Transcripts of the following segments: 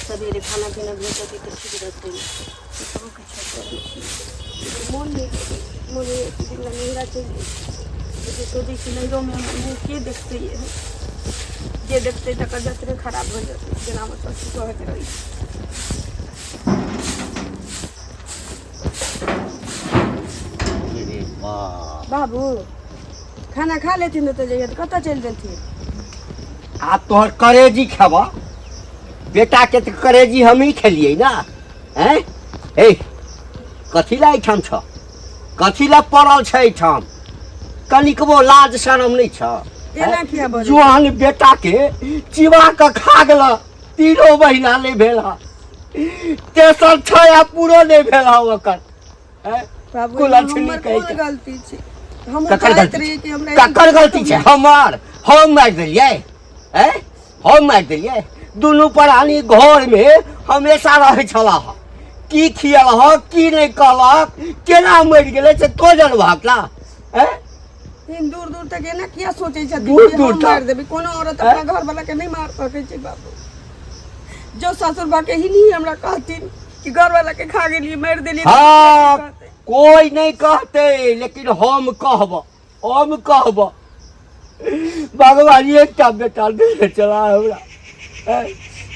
सवेरे खाना पीना भेज के तो ठीक रहते सब कुछ मन दिन मेरा चाहिए तो देखिए नैरों में के देखते ये देखते तक जतरे खराब हो जाते जना में सब कह के रही बाबू खाना खा लेती न तो जाइए कत चल देती आप तोहर करेजी खेबा बेटा के तो करेजी हम ही खेलिए ना हैं ए कथी ला एठाम छ कथी ला पड़ल छ एठाम कनिकबो लाज शरम नहीं छ एना किया बोल जुआन बेटा के चिवा के खा गेला 3 महीना नहीं भेला तेसर छ या पूरो नहीं भेला ओकर हैं बाबू कुल अच्छी हमर कहि कोई के गलती छै हम ककर चाहत गलती रही कि हमरा ककर गलती छै हमार हम मार देलिए हैं हम मार देलिए दुनू प्राणी घर में हमेशा रहे छला की खियल ह की नहीं कहलक केना मर गेले से तो जनबाकला हैं इन दूर दूर तक एना किया सोचे छथि दूर कि दूर हम तक? मार देबे कोनो औरत अपना घर वाला के नहीं मार सके छै बाबू जो ससुर बा के ही नहीं हमरा कहथिन कि घर वाला के खा गेली मार देली हाँ कोई नहीं कहते लेकिन हम कहब भगवान एक बेटा दे चला हमरा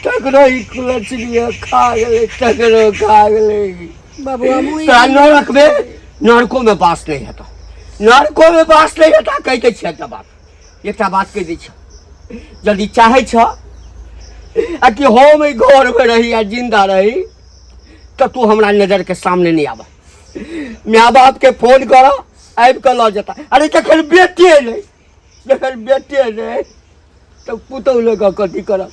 तकरो ही कुलछिए खा गेले तकरो खा गेले बाबू हम तोरा नरक में नरको में बास नहीं हेता नरको में बास नहीं हेता कह दै छी एकटा बात कह दै छी यदि चाहे छ आ कि हम ई घर में रही आ जिंदा रही तो तू हमरा नजर के सामने नहीं आवा माँ बाप के फोन कर आबि के ल जाता अरे जखन बेटे नहीं तो पुतौ लोग कथी करब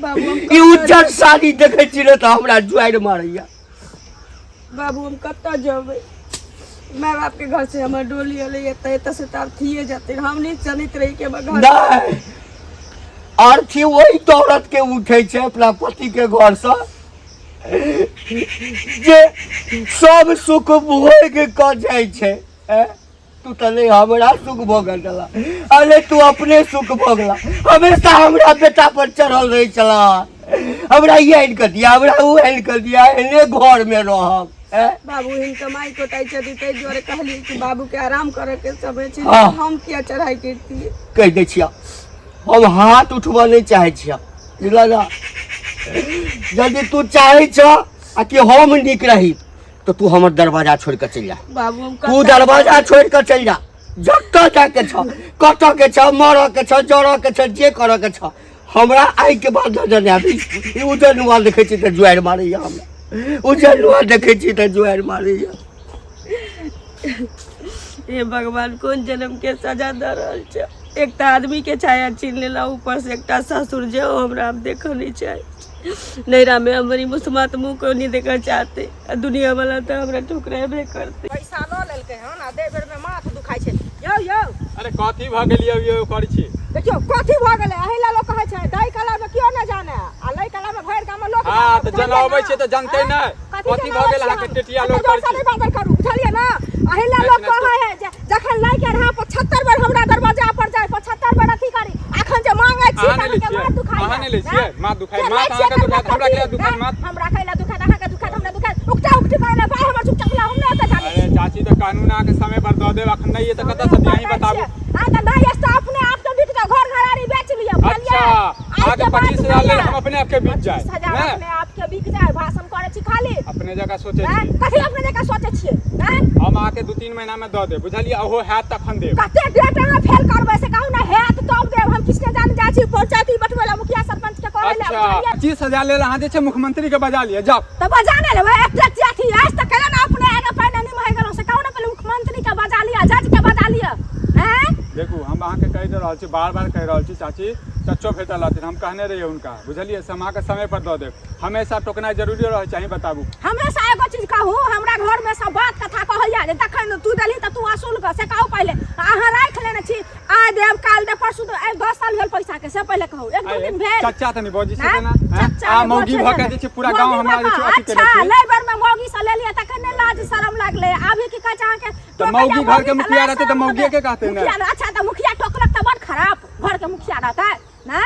बाबू हम ई उज्जर साड़ी देखे छी तो हमरा जुआर मारैया बाबू हम कत्ता जेबै माँ बाप के घर से हमर डोली अले एत से तार थिए जाते हम नहीं जनित रही के हमर घर नहीं अर्थी वही तो औरत के उठे छे अपना पति के घर से जे सब सुख भोग के जाय छे तू तो नहीं हमरा सुख भोगल चला अरे तू अपने सुख भोगला हमेशा हमरा बेटा पर चढ़ल रही चला हमरा ये आइन कर दिया हमरा वो आइन कर दिया एने घर में रहब बाबू इन कमाई को तय छथि तै जोरे कहली कि बाबू के आराम करे के समय छै हाँ। हम किया चढ़ाई करती कह दै छिया हम हाथ उठबऽ नहीं चाहे छिया बुझल ना यदि तू चाहे छ आ कि हम निक रही तो तू हमर दरवाजा छोड़ के चल जा बाबू हम तू दरवाजा छोड़ के चल जा जत्ता जाके छ कत के छ मर के छ जड़ के छ जे कर के छ हमरा आई के बाद नजर आबी उजर नुआ देखे छी त जुआर मारैया हमरा उजर नुआ देखे छी त जुआर मारैया हे भगवान कौन जन्म के सजा द रहल छै एक आदमी के छाया छीन लेला ऊपर से एक ससुर जे हमरा हम देखो नहीं चाहे नैरा में हमारी मुस्मात मुंह को नहीं देखना चाहते दुनिया वाला तो हमरा ठुकरेबे करते पैसा ल लेलकै हन आ दे बेर में माथ दुखाई छै यो अरे कथी भ गेलियै यो करै छी देखियो कथी भ गेलै अहिला लोग कहै छै दाई कला में कियो न जाने आ लई कला में भैर गाम में लोग हां त जनाबै छै त जानते नै कथी भ गेल अहाँ के टेटिया लोग करै छी बात करू बुझलिए ना अहिला लोग कहै है जखन लाई के रहा 75 बेर हमरा दरवाजा पर जाय 75 बेर अथी करी अखन जे मांगे छी त के माथ दुखाई अहाँ नै ले छियै माथ दुखाई माथ अहाँ के दुखाई हमरा के दुखाई माथ हमरा कैला दुखाई अहाँ के दुखाई हमरा दुखाई उकटा उकटी करे भाई हमर चुपचाप ला हम नै ओते जाने अरे चाची त कानून आ के समय पर द देब अखन नै ये त कत से दियाही बताबू हां त नहीं है अपने आप के बीच घर घरारी बेच लिया अच्छा आगे 25000 ले हम अपने आप के बीच जाए ना अपने आप के बीच जाए भाषण करे छी खाली अपने जगह सोचे छी कथि अपने जगह सोचे छी हैं हम आके 2-3 महीना में द दे बुझलिए ओहो हैत तखन देब कते डेट अहाँ फेल करबै से कहू ना हैत तब देब हम किसके जान जा छी पंचायती बटवेला मुखिया सरपंच के कहै ले अच्छा 25000 ले अहाँ जे छै मुख्यमंत्री के बजा लिए जाओ त बजा ने लेबै एकटा चाची आज तक केना ना अपने आगे पहिने नहीं महे गेलो से कहू ना पहले मुख्यमंत्री के बजा लिया जज के बजा लिया हैं देखू हम अहाँ के कह रहल छी बार-बार कह रहल छी चाची चच्चो भेटल हथिन हम कहने रहिए उनका बुझलिए समा के समय पर द देब हमेशा टोकनाइ जरूरी रहे चाहिए बताबू हमेशा एगो चीज कहू हमरा घर में सब बात कथा कहैया जे तखन तू देली त तू असूल कर से कहू पहले अहाँ राख लेने छी आ देव काल दे परसू 10 साल भेल पैसा के से पहले कहू एक दो दिन भेल चाचा तनी बौजी से ना आ मौगी भ के जे छै पूरा गांव हमरा जे छै अथी केले अच्छा छै लेबर में मौगी से ले लिया तखन ने लाज शरम लागले अभी की कह चाह के तो मौगी घर के मुखिया रहते तो मौगी के कहते ना अच्छा तो मुखिया टोकलक त बड़ खराब घर के मुखिया रहता है ना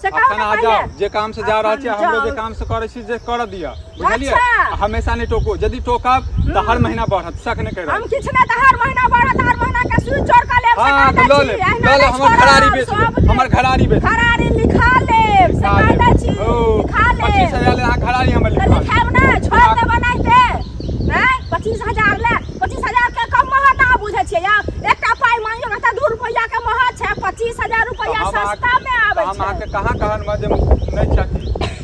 से कहो अखन ना आ जाओ पहले जे काम से जा रहल छी अखन हमरो जे जाओ। काम से करे छी जे कर दिया बुझलिए अच्छा। हमेशा नहीं टोको यदि टोकब तो हर महीना बढ़त शक नहीं कर हम किछ ना त हर महीना बढ़त हर महीना के सूद जोड़ के लेब से हां कहता तो छी, लो अहिना ले नहीं हमर घरारी बेच छोड़ब, ले हमर घरारी बेच घरारी लिखा लेब से कहता छी लिखा लेब 25,000 ले अहाँ घरारी हमर तो लिखा लिखाब ना छोड़ दे बनाई दे नहीं 25,000 ले 25,000 के कम महत आ बुझे छियै या एकटा पाई मांगियो ना त 2 रुपया के महत छै 25,000 रुपया सस्ता में आबै हम छै अहाँ के कहाँ कहन में जे नहीं चाहती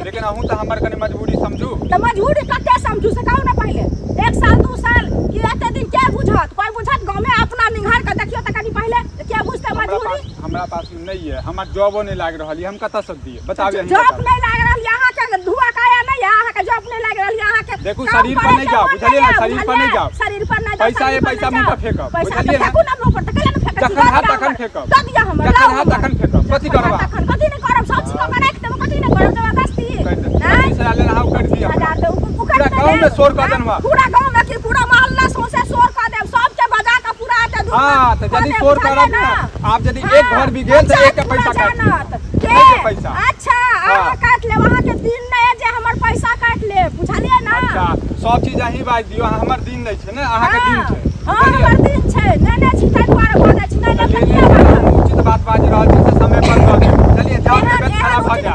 लेकिन अहूँ तो हमर कनी मजबूरी समझू त मजबूरी कते समझू से कहू ना पहले 1 साल 2 साल कि एते दिन के बुझत कोई बुझत गांव में अपना निहार के देखियो त कनी पहले के बुझते मजबूरी हमरा पास में नहीं है हमर जॉबो नहीं लाग रहल हम कत से दिए बताबे जॉब नहीं लाग रहल यहाँ के धुआ काया नहीं यहाँ के जॉब नहीं लाग रहल यहाँ के देखू काम शरीर पर करे नहीं के जाओ मन बुझलिए ना नहीं शरीर पर नहीं जाओ शरीर पर नहीं पैसा ये पैसा मुंह पर फेंकब बुझलिए ना फेंकू ना मुंह पर त कले न फेंकब जखन हाथ तखन फेंकब दऽ दिया हमर जखन हाथ तखन फेंकब कथी करबा तखन कथी नहीं करब सब चीज का राख देब कथी नहीं करब जबरदस्ती नहीं से आले रहा कर दिया हजार दे पूरा गांव में शोर कर देनवा पूरा गांव में कि पूरा मोहल्ला सौंसे शोर कर देब सबके बजा के पूरा आते दूर हां तो यदि शोर करब ना आप यदि एक घर भी गेल तो एक के पैसा काट के पैसा अच्छा अहाँ काट ले वहां के दिन नहीं जे हमर पैसा काट ले बुझलिए ना अच्छा सब चीज अहीं बाज दियो हमर दिन नहीं छै ने अहाँ के दिन छै हां हमर दिन छै नेने छी तै दुआरे बोलै छी नहीं चलिए उचित बात बाज रहल छै से समय पर दऽ दे चलिए जाओ तबियत खराब भ जा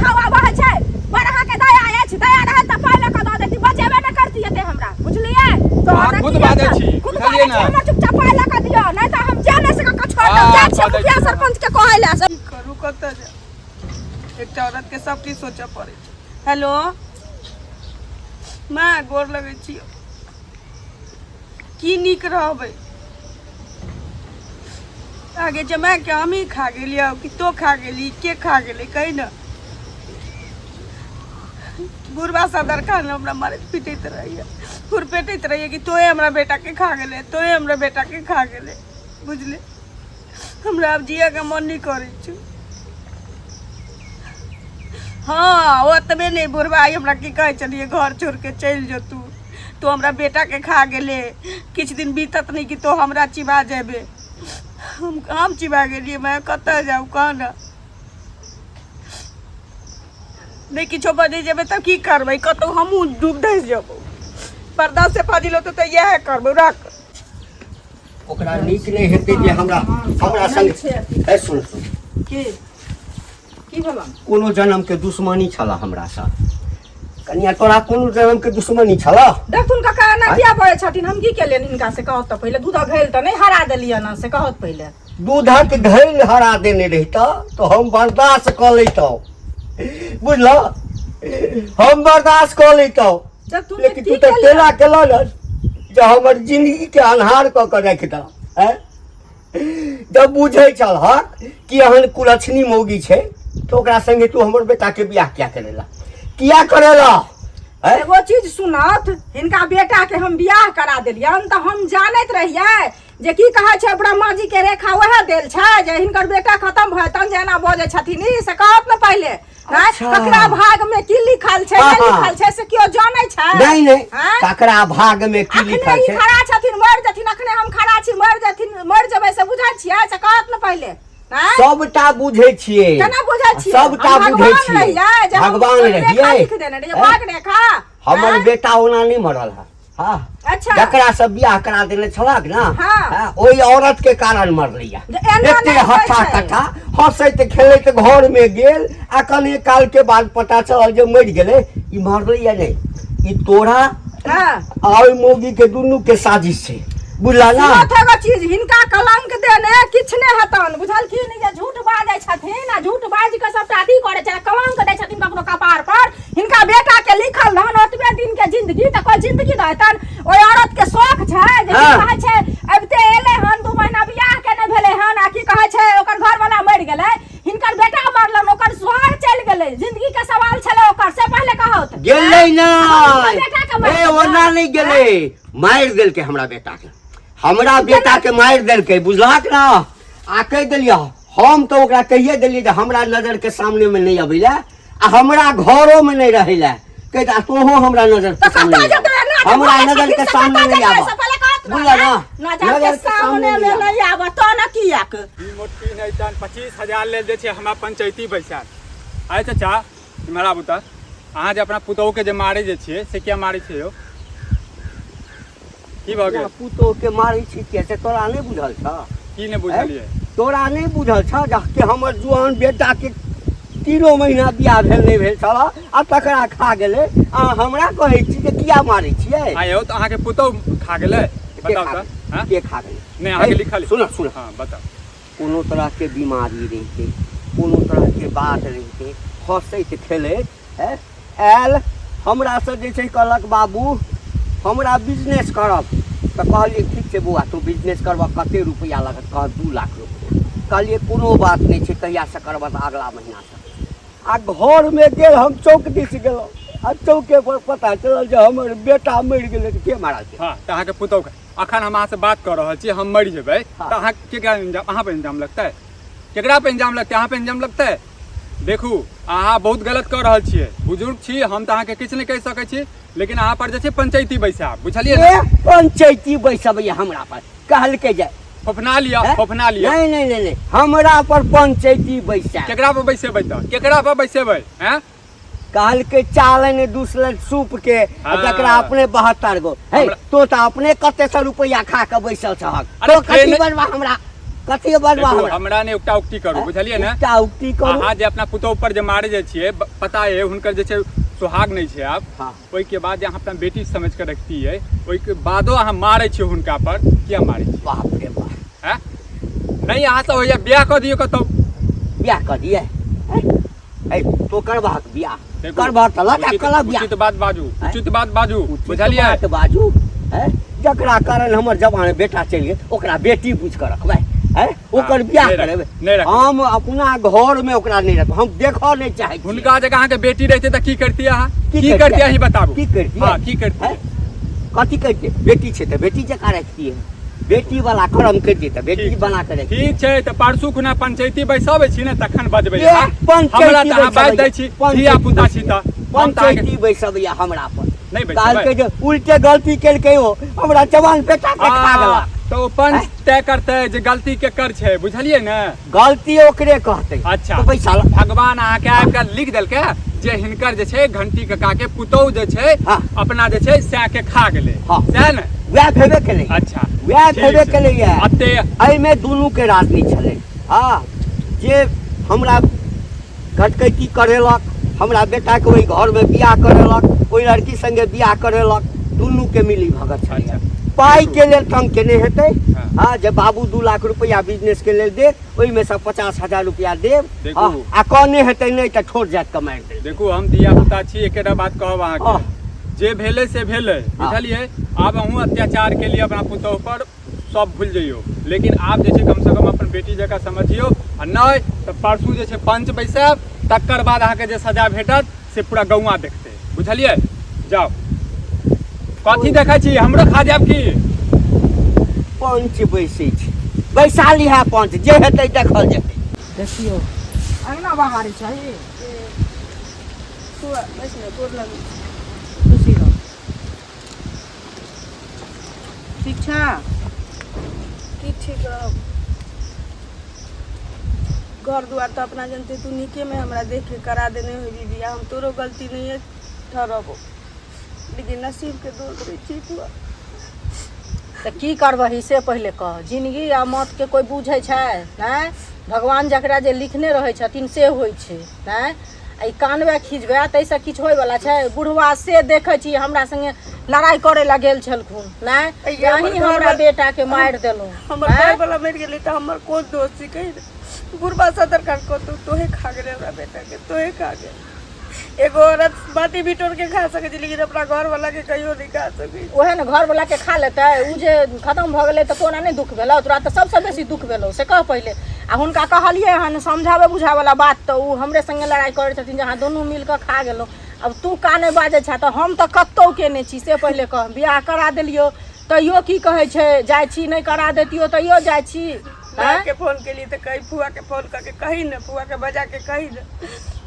हवा बहै छै पर अहाँ के दया अछि दया रहै त पहले क दऽ देती बचेबे न करती एते हमरा बुझलिए तो अहाँ खुद बाजै छी बुझलिए ना हमरा चुपचाप पहले क दियो नहीं त हम जाने से क छोड़ देब जा छी मुखिया सरपंच के कहै ले से करू कत जा एकटा औरत के सब चीज सोचे पड़े छै हेलो माँ गोर लगे छियो की नीक रहबै आगे जमा के हम ही खा गेलियै कि तो खा गेली के खा गेलै कही न बुढ़वा सदर खान हमरा मारे पीटैत रहिए खुरपेटैत रहिए कि तोहे हमरा बेटा के खा गेले तोहे हमरा बेटा के खा गेले बुझले हमरा अब जिया के मन नहीं करे छै हाँ ओतबे नहीं बुढ़वा हमरा की कहे चलिए घर छोड़ के चल जो तू हमरा बेटा के खा गेले किछ दिन बीतत नहीं कि तो हमरा चिबा जेबे हम चिबा गेलिए मैं कत जाऊँ कह न नहीं किछो बजे जेबे तब की करबै कतौ हमहूँ डूब धस जेबौ पर्दा से फाजिल होतौ तऽ इएह करबै राख ओकरा नीक नहीं हेतै जे हमरा संग ए सुन की भेल कोनो जन्म के दुश्मनी छला हमरा साथ कनिया तोरा कोनो जन्म के दुश्मनी छला देखथुन काका ना किया पड़े छथिन हम की केलियन हिनका से कहत त पहिले दूध घैल त नहीं हरा देलियन ना से कहत पहिले दूधक घैल हरा देने रहिता तो हम बर्दाश्त क लैतौ बुझलो हम बर्दाश्त क लैतौ लेकिन तू तो तेला केला न जे हमर जिंदगी के अन्हार क के रख दा हैं जब बुझे चल हा कि एहन कुलछनी मौगी छै तो ओकरा संगे तू हमर बेटा के बियाह किया करेला एगो चीज सुनत हिनका बेटा के हम बियाह करा देलियन त हम जानैत रहियै जे की कहै छै ब्रह्मा जी के रेखा वह देल छै जे हिनकर बेटा खत्म भय तन जेना बजै छथिन ई से कहत न पहिले ककरा भाग में की लिखल छै नहीं लिखल छै से कियो जानै छै नहीं ककरा भाग में की लिखल छै खड़ा छथिन मर जथिन अखने हम खड़ा छी मर जेबै से बुझै छियै से कहत न पहिले सबटा बुझै छियै केना बुझै छियै सबटा बुझै छियै भगवान रहिए लिख देने रहिए भाग रेखा हमर बेटा ओना नहीं मरल है हाँ अच्छा जकरा से बियाह करा देने छलक ना ओई औरत के कारण मरलिया एते हट्ठा कट्ठा हंसैत खेलैत घर में गेल आ कने काल के बाद पता चलल जे मर गेलै ई मरलिया नहीं ई तोरा आ ओई मौगी के दुनू के साजिश छै बुझला ना एगो चीज हिनका कलंक देने किछ ने हतन बुझलखिन जे झूठ बाजै छथिन आ झूठ बाज के सबटा अथी करे छै कलंक दै छथिन ककरो कपार पर हिनका बेटा के लिखल रहन ओतबे दिन के जिंदगी त कोई जिंदगी रहतन ओई औरत के शौक छै जे कहै छै अबते एले हन 2 महीना बियाह के ने भेले हन आ की कहै छै ओकर घर वाला मर गेलै हिनकर बेटा मरलन ओकर सुहाग चल गेलै जिंदगी के सवाल छले ओकर से पहले कहत गेलै ना ए ओना नहीं गेलै मार देल के हमरा बेटा के हमरा बेटा के मार देलकै बुझलक ना आ कह देलियै हम तो ओकरा कहिए देलियै जे हमरा नजर के सामने में नहीं अबैला आ हमरा घरों में नहीं रहैला कहता तोहो हमरा नजर के सामने हमरा नजर के सामने नहीं आबा बुझला ना नजर के सामने में नहीं आवा तो ना किया के ई मोटकी नहीं तन 25,000 ले दे छे हमरा पंचायती पैसा आय चाचा तुम्हारा बुता अहाँ जे अपना पुतोह के जे मारे जे छियै से क्या मारे छियै यौ की भऽ गेल पुतोह के मारै छी के से तोरा नहीं बुझल छ की ने बुझलियै तोरा नहीं बुझल छ कि हमर जुआन बेटा के 3 महीना बियाह भेल नहीं भेल छल आ तकरा खा गेलै आ हमरा कहै छी जे किया मारै छियै आय यौ तऽ अहाँ के पुतोह खा गेलै बताउ तऽ हां के खा गेलै नहीं अहाँ के लिखल सुन सुन हां बताउ कोनो तरह के बीमारी रहिते कोनो तरह के बात रहिते हंसैत खेलैत आयल हमरा से जे छै कहलक बाबू हमरा बिजनेस करब तऽ कहलिए ठीक छै बौआ तू बिजनेस करबह कते रुपया लागत कह 2 लाख रुपया कहलिए कोनो बात नहीं छै कहिया से करबह तऽ अगला महीना से आ घर में गेल हम चौक दिस गेलहुँ आ चौके पर पता चलल जे हमर बेटा मरि गेलै तऽ के मारल छै हाँ तो अहाँ के पुतोह के अखन हम अहाँ से बात कर रहल छी हम मरि जेबै हाँ। तऽ अहाँ केकरा इंजाम अहाँ पे इंजाम लगतै केकरा पे इंजाम लगतै अहाँ पे इंजाम लगतै देखू अहाँ बहुत गलत कर रहल छियै बुजुर्ग छी हम तऽ अहाँके किछु नहीं कहि सकै छी लेकिन अहाँ पर जे छै पंचायती बैसाब बुझलियै ने पंचायती बैसब हमरा पर कहलकै जे फोफना लिया फोफना लिया नहीं नहीं नहीं नहीं हमरा पर पंचायती बैसा केकरा पर बैसेबै तऽ केकरा पर बैसेबै हैं कहलकै चालन दूसर सूप के हाँ। जकरा अपने 72 गो है हमरा- तो तऽ अपने कते सौ रुपया खा के बैसल छहक अरे तो कथी फेर- बनवा हमरा कथी बनवा देखू, हमरा हमरा ने एकटा उक्ति करू बुझलियै ने एकटा उक्ति करू अहाँ जे अपना पुतोह पर जे मारे जे छियै पता है हुनकर जे छै सुहाग नहीं छै आब हाँ। ओहिके बाद जे अहाँ अपना बेटी समझ के रखतियै ओहिके बादो अहाँ मारे छियै हुनका पर किया मारे छियै बाप रे बाप हैं नहीं अहाँ सब होइया बियाह कऽ दियौ कतौ बियाह कर दिए है तो करबहक बियाह देखू, करबहक तऽ लगा उचित- कला बियाह उचित बात बाजू हैं? उचित बात बाजू उचित बुझलियै बात बाजू है जकरा कारण हमर जवान बेटा चलि गेल ओकरा बेटी बुझ के रखबै है ओकर बियाह नहीं रख- करेबै नहीं रख- हम अपना घर में ओकरा नहीं रखब हम देखऽ नहीं चाहै छी हुनका जगह अहाँके बेटी रहितै तऽ की करतियै अहाँ की की करतियै? करतियै अहीं बताबू की करतियै? हाँ की करतियै हैं? कथी करतियै बेटी छै तऽ बेटी जकाँ रखतियै बेटी वाला कर्म करतियै तऽ बेटी ठीक। बना के रखतियै ठीक छै तऽ परसू खुना पंचायती बैसाबै छी ने तखन बजबै ए, अहाँ। पंचायती हमरा तऽ अहाँ बाजि बैसाबै दै छी पंचायती धिया पुता छी तऽ हम तऽ अहाँके पंचायती बैसबै हमरा पर नहीं कहलकै बैसबै जे उल्टे गलती केलकै ओ हमरा जवान बेटा के खा गेला तो ओ पंच तय करतै जे गलती केकर छै बुझलियै ने गलती ओकरे कहतै अच्छा तो बैसा ला। भगवान अहाँके आबि कऽ लिख देलकै जे हिनकर जे छै घंटी कका के पुतोह जे छै हाँ। अपना जे छै सएह के खा गेलै हाँ। सएह ने वएह भेबे केलै अच्छा वएह ठीक भेबे छै। केलै अते एहिमे दुनू के राजनीति छलै हाँ जे हमरा घटकैती करेलक हमरा बेटा के ओहि घर में बियाह करेलक ओहि लड़की संगे बियाह करेलक दुनू के मिली भगत छलै अच्छा। पाई के लेल तंग केने हेतै हाँ। हाँ जे बाबू 2 लाख रुपया बिजनेस के लेल दे ओहिमे से 50,000 रुपया देब देखू। हाँ, आ कहने हेतै नहीं तऽ ठोर जात के मारि देब देखू हम धिया पुता छी एकेटा बात कहब हाँ। अहाँके जे भेलै से भेलै बुझलियै आब अहूँ अत्याचार के लिए अपना पुतोह पर सब भूल जइयो लेकिन आब जे छै कम से कम अपन बेटी जकाँ समझियो आ नहि तऽ परसू जे छै पंच बैसाब तकर बाद अहाँके जे सजा भेटत से पूरा गौवा देखतै बुझलियै जाउ कथी देखै छी हमरो खा जायब की पंच बैसै छै बैसा लिहा पंच जे हेतै देखल जेतै देखियो अंगना बाहर चाहिए तू बस ने गोर लगै खुशी रहो ठीक छै की ठीक रहब घर दुआर तो अपना जनते तू नीके में हमरा देख के करा देने हुई बिया हम तोरो गलती नहीं है ठहरबो लेकिन नसीब के दोष रे ठीक हुआ तऽ की करबही से पहिले कह जिंदगी आ मौत के कोई बुझै छै नहि भगवान जकरा जे लिखने रहै छथिन से होइ छै नहि आ ई कानबे खिचबे ताहिसँ किछु होयवला छै बुढ़वा से देखै छी हमरा संगे लड़ाई करे ला गेल छलखुन नहि ये हमर यही घर हमरा वाला- बेटाके मारि देलहुँ हमर घर वाला मर गेलै तऽ हमर कोन दोस्त छी कहि बुढ़बा सदर कर को तोहे खा गेले हमरा बेटा के तोहे खा गेल एगो औरत माटी बिटोर के खा सकै छै लेकिन अपना घर वाला के कहियो नहीं खा सकै ओहे ने घरवला के खा लेतै उ जे खत्म भऽ गेलै तऽ कोना नहि दुःख भेलौ तोरा तऽ सबसँ बेसी दुःख भेलौ से कह पहिले आ हुनका कहलियै हन समझाबै बुझावला बात तऽ उ हमरे संगे लड़ाई करै छथिन जे अहाँ दुनू मिल कऽ खा गेलहुँ अब तू काने बाजै छह तऽ हम तऽ कतौ केने छी से पहिले कह बियाह करा देलियौ तैयो की कहै छै जाइ छी नहीं करा देतियो तैयो जाइ छी माँ के फोन के लिए तो कही फुआ के फोन करके कही न फुआ के बजा के कही न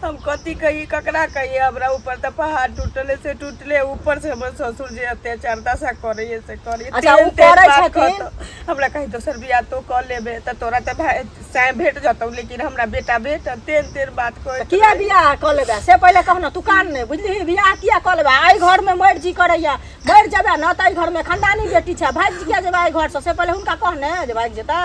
हम कथी कही ककरा कही हमरा ऊपर तो पहाड़ टूटले से टूटले ऊपर से हमर ससुर जे अत्याचार दशा करे से करे अच्छा, उ करै छथिन? हमरा कही दोसर बियाह तो क लेबे त तोरा त साय भेट जतौ लेकिन हमरा बेटा बेटा तेन बात कहे किया बियाह क लेबे से पहले कह न, तू कान ने बुझली बियाह किया क लेबे? आई घर में मर जी करैया मर जाबे न त घर में खानदानी बेटी छै भाग किया जेबे आई घर से पहले हुनका कहने जे भाग जेतै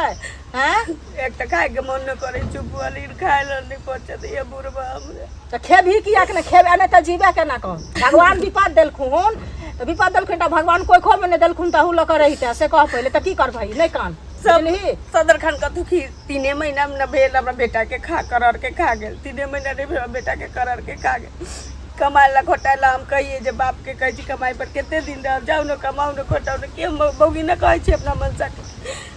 हैं? एक त खाए के मन न करे चुप वाली खाए ल नहीं पहुंचत ये बुढ़वा हमरे तो खेबी किया के न खेबे नहीं तो जीवे केना कह? भगवान विपद देलखुन तो विपद देलखुन तो भगवान कोई खोबे नहीं देलखुन तो हु लक रहिते से कह पहले तो की कर भाई नहीं कान सब सदर खान का दुखी 3 महीना में न भेल हमरा बेटा के खा कर के खा गेल 3 महीना नहीं भेल बेटा के कर के खा गेल कमाए ला घोटाला हम कहिए जे बाप के कहे छी कमाई पर केते दिन रह जाऊ न कमाऊ न घोटाऊ न के बौगी न कहे छी अपना मन से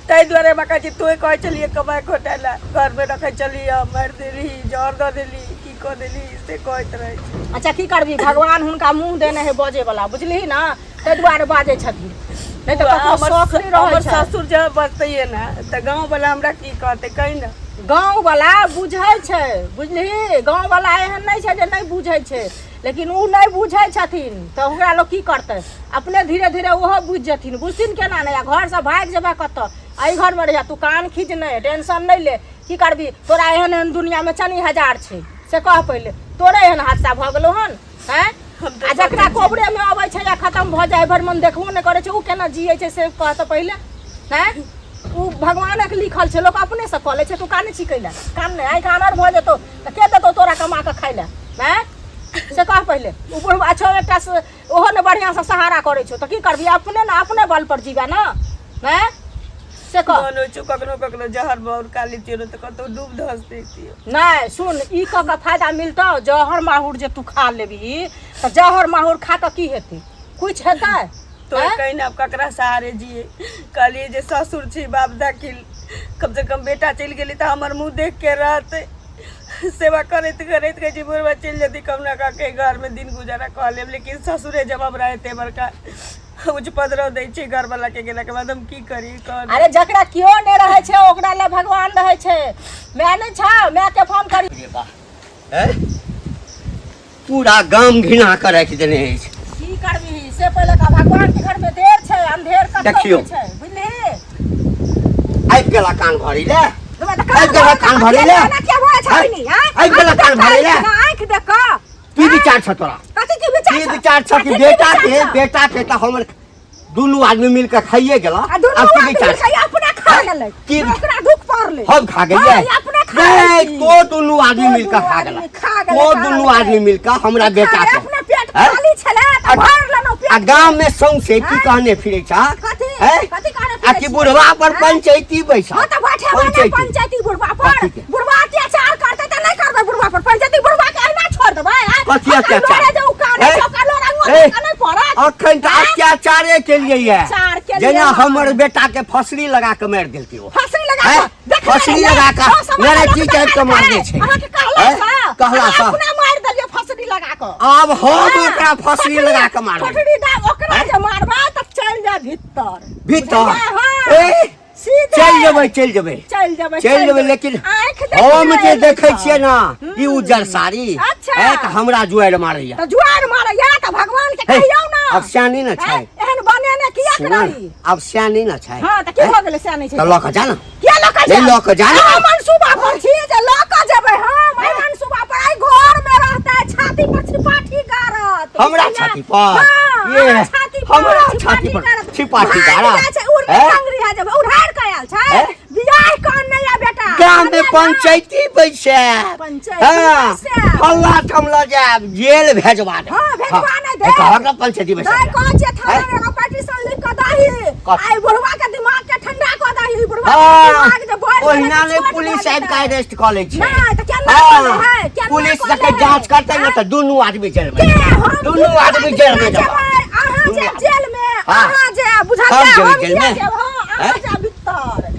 ताई द्वारे में कहे छी तोय कहे चलिए कमाए घोटाला घर में रखे चलिए मार देली जहर द देली की क देली से कहत रहे छी। अच्छा की करबी भगवान हुनका मुंह देने है बजे वाला बुझली ना ते द्वारे बाजे छथिन नहीं तो ककरो शौक नहीं रहे हमर छै। ससुर जब बचतै ना त गांव वाला हमरा की कहते कहि ना गाँव वाला बुझै छै बुझली गाँव वाला एहन नहीं छै जे नहीं बुझै छै लेकिन उ नहीं बुझै छथिन तो ओकरा लोग की करतै अपने धीरे धीरे ओहो बुझ जथिन बुझथिन केना नहीं घर से भाग जेबे कत आई घर में रह तू कान खींच नहीं टेंशन नहीं ले की करबी तोरा एहन एहन दुनिया में चनी हजार छै से कह पहले तोरे एहन हादसा भ गेलो हन हैं आ जकरा कोबरे में अबै छै या खत्म भ जाय भर मन देखबो नहीं करे छै उ केना जियै छै से कहत पहले हैं उ भगवान के लिखल छै लोग अपने से कह ले छै तू काने छिकैला कान नहीं आई कानर भ जेतो त के देतो तोरा कमा के खाइला हैं से कह पहले उ बुढ़वा छो एकटा ओहो ने बढ़िया से सहारा करे छो त की करबी अपने ना अपने बल पर जीवा ना हैं से कह मन हो कखनो कखनो जहर बहुत काली तेरो त कतो डूब धस देती नहीं सुन ई क का फायदा मिलतो जहर माहुर जे तू खा लेबी त जहर माहुर खा के की हेतै कुछ हेतै तो कहीं ना ककरा सहारे जिए कहलिए जे ससुर छी बाप दाखिल कम से कम बेटा चल गेली तो हमर मुंह देख के रहते सेवा करते करते कहे बुढ़वा चल जाती कम ना के घर में दिन गुजारा कह लेब लेकिन ससुरे जवाब रहते बड़का उच्च पदरव दै छै घर वाला के गेला के बाद हम की करी कह अरे जकरा कियो नहीं रहे छै ओकरा ले भगवान रहे छै मैं नहीं छा मैं के फोन करी रे बा हैं पूरा गांव घृणा कर रख देने अछि की करबी से पहले का भगवान के घर में देर छै अंधेर कत देखियो। छै बुझली आबि गेला कान भरी ले आई गेला कान भरी ले क्या होय छथिन हैं आबि गेला कान भरी ले आंख देख क की विचार छ तोरा कथि की विचार की विचार छ कि बेटा के त हमर दुनू आदमी मिल के खाइए गेला अब की विचार अपने खा गेलै की ओकरा दुख पड़ले हम खा गए अपने खा नहीं तो दुनू आदमी मिल के खा गेला तो दुनू आदमी मिल के हमरा बेटा के अपने पेट खाली छले त भर लेनो पेट आ गांव में सौंसे की कहने फिरे छ कथि हैं कथि कहने आ कि बुढ़वा पर पंचायती बैसा हां त बैठे वाला पंचायती बुढ़वा पर बुढ़वा अत्याचार करते त नहीं करबे बुढ़वा पर पंचायती बुढ़वा के ना छोड़ देबे कथि अत्याचार जो काने हैं? चौका लोरंगो हैं? नहीं पड़त अखन त अत्याचारे के लिए अत्याचार के है लिए जेना हाँ। हमर बेटा के फसरी लगा के मार देलकै ओ फसरी लगा हैं? देख फसरी लगा के मेरे की टाइप के मार दे छै अहाँ के कहला हैं? सा कहला सा अपने मार देलिए फसरी लगा के अब हम ओकरा फसरी लगा के मारबै फसरी दा ओकरा जे मारबा त चल जा भीतर भीतर ए चल जेबै चल जेबै लेकिन हम जे देखै छियै ना ई उज्जर साड़ी अच्छा। है त हमरा जुआर मारैया त जुआर मारैया त भगवान के कहियौ ना अब सियानी न छै एहन बने ने किया करई अब सियानी न छै हां त की भ गेलै से नहीं छै त ल के जा न किया ल के ले ल के जा न मनसूबा पर छी जे ल के जेबै हम आई मनसूबा पर आई घर में रहता है छाती पर छिपाठी गारत हमरा छाती पर ये हमरा छाती पर छिपाठी गारत उड़ंगरी है जब उधार कयाल छै बियाह कौन नहीं है बेटा गांव में पंचायती बैसे पंचायती फल्ला ठमला जाब जेल भेजवा दे हां भेजवा नहीं दे कहक पंचायती बैसे नहीं कह जे थाने में पेटिशन लिख के दही आई बुढ़वा के दिमाग के ठंडा कर दही बुढ़वा के दिमाग जे बोल ओहिना ने पुलिस साहब का अरेस्ट कर लै छै नहीं त केना है केना पुलिस के जांच करते न त दुनू आदमी जेल में दुनू आदमी जेल में जाब अहाँ जे जेल में हाँ। अहाँ जे बुझल हम हम जेल में। हां अहाँ जे भीतर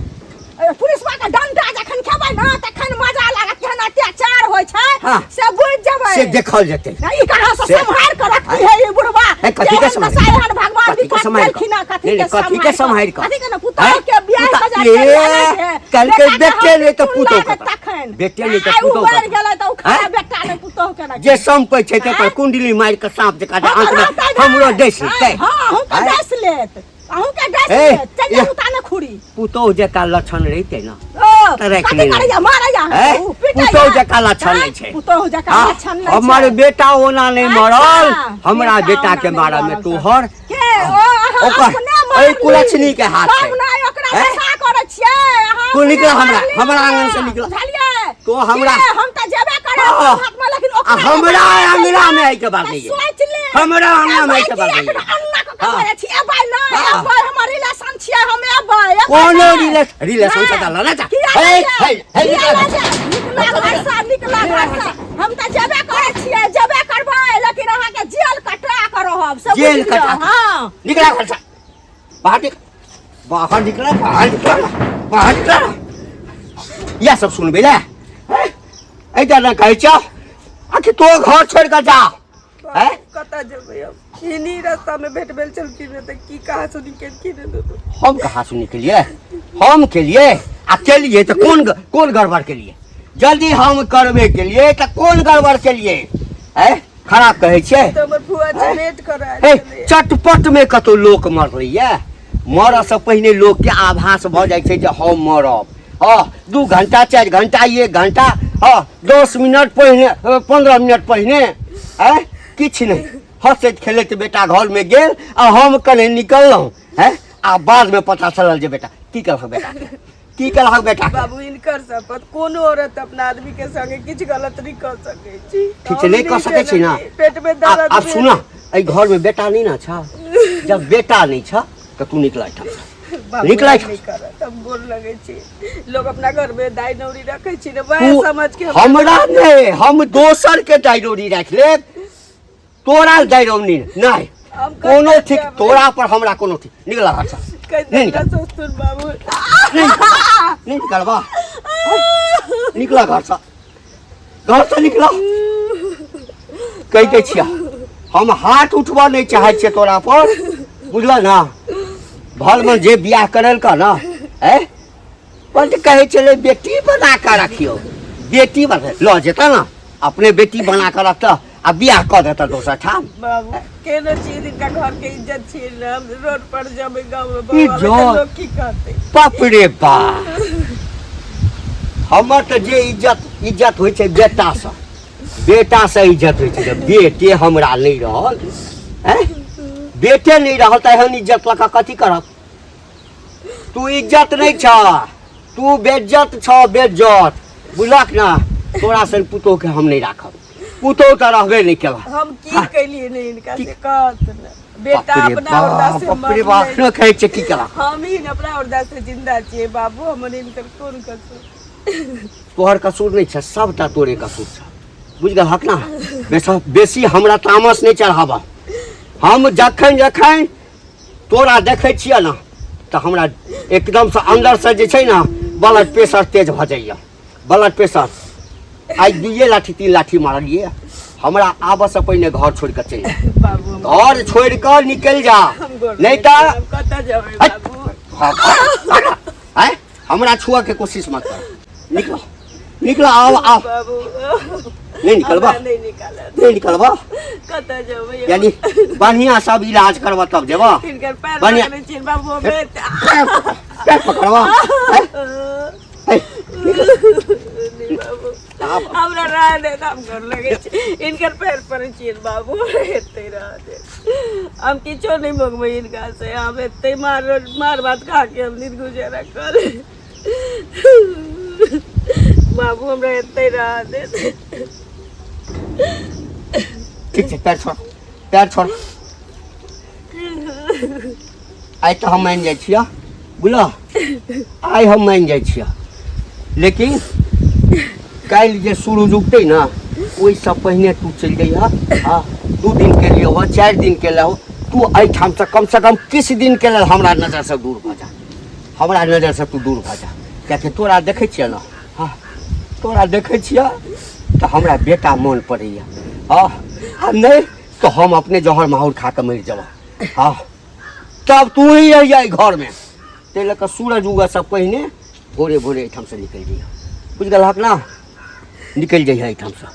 पुलिस वाला डंडा जखन खेबै ना तखन मजा लागत केहन अत्याचार होय हाँ। से बुझ जबै से देखल जेतै नहीं कहां से से- संहार कर रखी है ये बुढ़वा है, कथी के संहार? सायहन भगवान कथी भी के काट संहार देलखिन कर? कथी नहीं, के कथी के संहार कर? कथी के ना पुतौ हैं? के बियाह पुतौ- सजा ले, के कल के बेटे नहीं तो पुतौ के तखन बेटे नहीं तो आइ पुतौ उमर के। गेलै त खा हैं? बेटा ने पुतौ के ना जे संपै छै ते पर कुंडली मार के सांप जका आंख में हमरो देश लेतै हां हम के हैं? डस लेत अहूँ के डस ए, लेत चल ये- उताने खुड़ी पुतौ जका लक्षण रहितै ना ओ तऽ राखि कथी लेना। करैया मारैया हैं? पुतौ जका लक्षण नहीं छै पुतौ जका हाँ, लक्षण नहीं हमर बेटा ओना नहीं मरल अच्छा, हमरा बेटा बेटा ओना के नहीं मारा में मरल। तोहर के ओ अहाँ ओकर अपने मारली। एहि कुलछनी के हाथ छै। हम नहि ओकरा हैं? नशा करै छियै अहाँ तू अपने निकल हमरा- मारली हमरा ओकरा। आंगन से निकल। बुझलियै तो हमरा- के, हम त जेबे करे हाँ। हाथ में लेकिन आ ओकरा हमरा अंगना में आइ के बात नहीं सोच ले हमरा अंगना में आइ के बात नहीं नहीं अन्ना को हाँ। करे छी एबै नै हाँ। एबै हमर रिलेशन छियै हम एबै कोनो रिलेशन से डाला ना जा हे हे हे निकला घर से हम त जेबे करे छियै जेबे करबै लेकिन अहाँ के जेल कटा के रहब सब जेल बुझलियै? कटा के? हाँ निकला घर से बाहर निकल बाहर निकला बाहर निकला बाहर निकला यह सब सुनबे ले ऐजा ना कहै छौ आखिर तो घर छोड़ कर जा हैं कतऽ जेबै हम इन्हीं रास्ता में भेट भेल चलखिन रहे तऽ की कहा सुनी केलखिन रहे हम कहाँ सुनी के लिए हम के लिए आ के लिए तो कौन गड़बड़ के लिए जल्दी हम करबे के लिए तो कौन गड़बड़ के लिए है खराब कहे छे तऽ हमर फुआ जी भेट करा हे चटपट में कतो लोक मरलैया मरऽ से पहिने लोक के आभास भ जाइ छै जे हम मरब 2 घंटा 4 घंटा 1 घंटा 10 मिनट पहिने 15 मिनट पहिने है किछ नहीं हंसैत खेलैत बेटा घर में गेल आ हम कने निकललहुँ है आ बाद में पता चलल जे बेटा की करब बेटा की करब बेटा बाबू इनकर शपथ कोनो औरत अपना आदमी के संगे किछ गलत नहीं कर सकै छी ठीक छै नहीं कर सकै छी ना पेट में दर्द अब सुना एहि घर में बेटा नहीं ना छ जब बेटा नहीं छ तो तू निकल निकला नहीं करत हम गोर लगे छी लोग अपना घर में दाई नौरी रखे छी ने वह तू समझ के हमरा नहीं हम दोसर के डायरोरी रख ले तोरा डायरोनी नहीं हम कोनो ठीक तोरा पर हमरा कोनो ठीक निकला घर से कह नहीं देगा निकल सोचतुन बाबू नहीं निकलबा निकला घर से निकला कह दे छिया हम हाथ उठबा नहीं चाहे छियै तोरा पर बुझल ना घर में जे बियाह करल का ना है पर कहे चले बेटी बना कर रखियो बेटी बना लो जेता ना अपने बेटी बना कर रखता आ बियाह कर देता दोसर ठाम बाबू केना चीज इनका घर के इज्जत छीन हम रोड पर जब गांव में इज्जत? बाबू लोग की कहते बाप रे बा हमर तो जे इज्जत होइ छै बेटा से इज्जत होइ छै जब बेटे हमरा नहीं रहल हैं बेटे नहीं रहल त एहन इज्जत लका कथी करब तू इज्जत नहीं छ तू बेइज्जत छ बेइज्जत बुझलक ना तोरा सन पुतोह के हम नहीं राखब पुतोह त रहबे नहीं केला हम की कैलिए नहीं इनका से कहत ना बेटा अपना औरदा से बाप रे बाप न कहै छै की केला हम ही न अपना औरदा से जिंदा छिए बाबू हमर इनकर कोन कसूर तोहर कसूर नहीं छ सबटा तोरे कसूर छ बुझ गल हक ना बेसी हमरा तामस नहीं चढ़ाबा हम जखन तोरा देखै छियै ना तऽ हमरा एकदम से अंदर से जे छै ना ब्लड प्रेशर तेज भ जाइए ब्लड प्रेशर आई 2 लाठी 3 लाठी मारलिए हमरा आबऽ से पहिने घर छोड़ के चल बाबू घर छोड़ के निकल जा नहीं तो कतऽ जेबै बाबू हमरा छुआ के कोशिश मत कर निकला आओ बाबू नहीं निकलबा नहीं निकालत नहीं निकलबा कतऽ जेबै यानी बढ़िया सब इलाज करबा तब जेबा इनकर पैर बढ़िया। पकड़ै छियै बाबू हमे पैर पकड़बा नहीं बाबू हमरा रह दे हम घर लगे छी इनकर पैर पर छियै बाबू एते रह दे हम किछो नहीं मंगबै इनका से हम एते मार भात खा के हम दिन गुजारा कर बाबू हमरा एते रह दे ठीक छै पैर छोड़ आइ तो हम मान जाइ छियै बुझल आइ हम मान जाइ छियै लेकिन काल्हि जे सूरज उगतै ना ओहिसँ पहिने तू चलि जइहा हाँ 2 दिन के लिए हो 4 दिन के लिए हो तू एहिठाम से कम किछु दिन के लेल हमरा नजर से दूर भऽ जा हमरा नजर से तू दूर भऽ जा कियाकि तोरा देखै छियै ना हाँ तोरा देखै छियै तऽ तो हमरा बेटा मन पड़ैया। हाँ आ नहीं तो हम अपने जहर माहौर खा के मर जाब। हाँ तब तू ही रह जाए घर में, ते लऽ सूरज उगऽ से पहिने भोरे भोरे एहिठाम से निकल जइह, बुझ गेलहक ना, निकल जइह एहिठाम से।